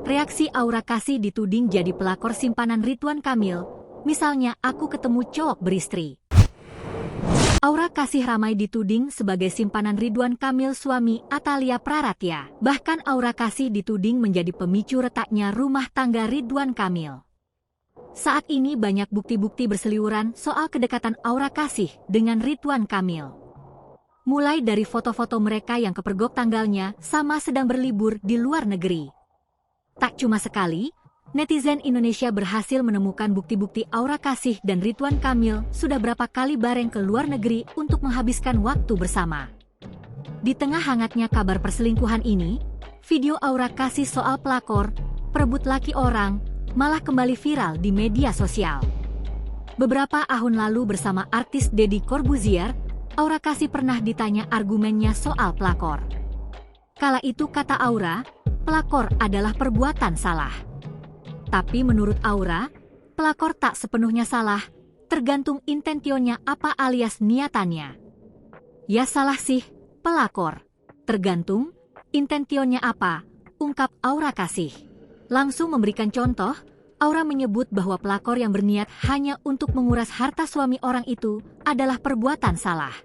Reaksi Aura Kasih dituding jadi pelakor simpanan Ridwan Kamil. Misalnya, aku ketemu cowok beristri. Aura Kasih ramai dituding sebagai simpanan Ridwan Kamil suami Atalia Praratya. Bahkan Aura Kasih dituding menjadi pemicu retaknya rumah tangga Ridwan Kamil. Saat ini banyak bukti-bukti berseliweran soal kedekatan Aura Kasih dengan Ridwan Kamil. Mulai dari foto-foto mereka yang kepergok tanggalnya sama sedang berlibur di luar negeri. Tak cuma sekali, netizen Indonesia berhasil menemukan bukti-bukti Aura Kasih dan Ridwan Kamil sudah berapa kali bareng ke luar negeri untuk menghabiskan waktu bersama. Di tengah hangatnya kabar perselingkuhan ini, video Aura Kasih soal pelakor, perebut laki orang, malah kembali viral di media sosial. Beberapa tahun lalu bersama artis Deddy Corbuzier, Aura Kasih pernah ditanya argumennya soal pelakor. Kala itu kata Aura, pelakor adalah perbuatan salah. Tapi menurut Aura, pelakor tak sepenuhnya salah, tergantung intentionnya apa alias niatannya. Ya salah sih, pelakor. Tergantung, intentionnya apa, ungkap Aura Kasih. Langsung memberikan contoh, Aura menyebut bahwa pelakor yang berniat hanya untuk menguras harta suami orang itu adalah perbuatan salah.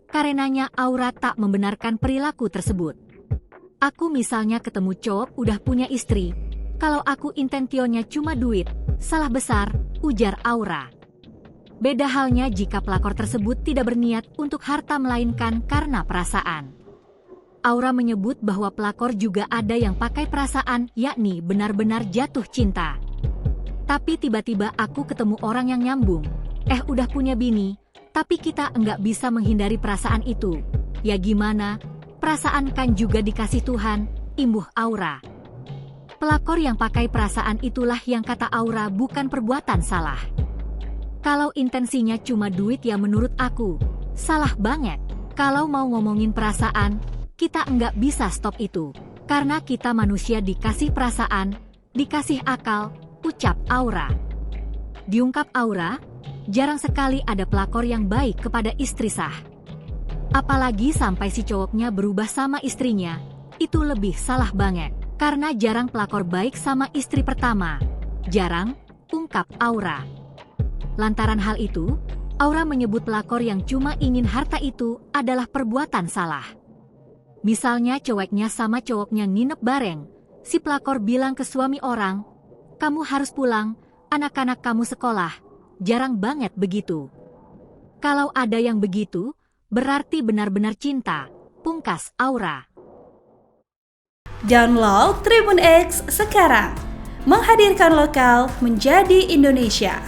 Karenanya Aura tak membenarkan perilaku tersebut. Aku misalnya ketemu cowok udah punya istri, kalau aku intentionnya cuma duit, salah besar, ujar Aura. Beda halnya jika pelakor tersebut tidak berniat untuk harta melainkan karena perasaan. Aura menyebut bahwa pelakor juga ada yang pakai perasaan, yakni benar-benar jatuh cinta. Tapi tiba-tiba aku ketemu orang yang nyambung, udah punya bini, tapi kita enggak bisa menghindari perasaan itu. Ya gimana, perasaan kan juga dikasih Tuhan, imbuh Aura. Pelakor yang pakai perasaan itulah yang kata Aura bukan perbuatan salah. Kalau intensinya cuma duit ya menurut aku, salah banget. Kalau mau ngomongin perasaan, kita enggak bisa stop itu. Karena kita manusia dikasih perasaan, dikasih akal, ucap Aura. Diungkap Aura, jarang sekali ada pelakor yang baik kepada istri sah. Apalagi sampai si cowoknya berubah sama istrinya, itu lebih salah banget. Karena jarang pelakor baik sama istri pertama. Jarang, ungkap Aura. Lantaran hal itu, Aura menyebut pelakor yang cuma ingin harta itu adalah perbuatan salah. Misalnya cowoknya sama cowoknya nginep bareng, si pelakor bilang ke suami orang, kamu harus pulang, anak-anak kamu sekolah. Jarang banget begitu. Kalau ada yang begitu, berarti benar-benar cinta, pungkas Aura. Download Tribun X sekarang, menghadirkan lokal menjadi Indonesia.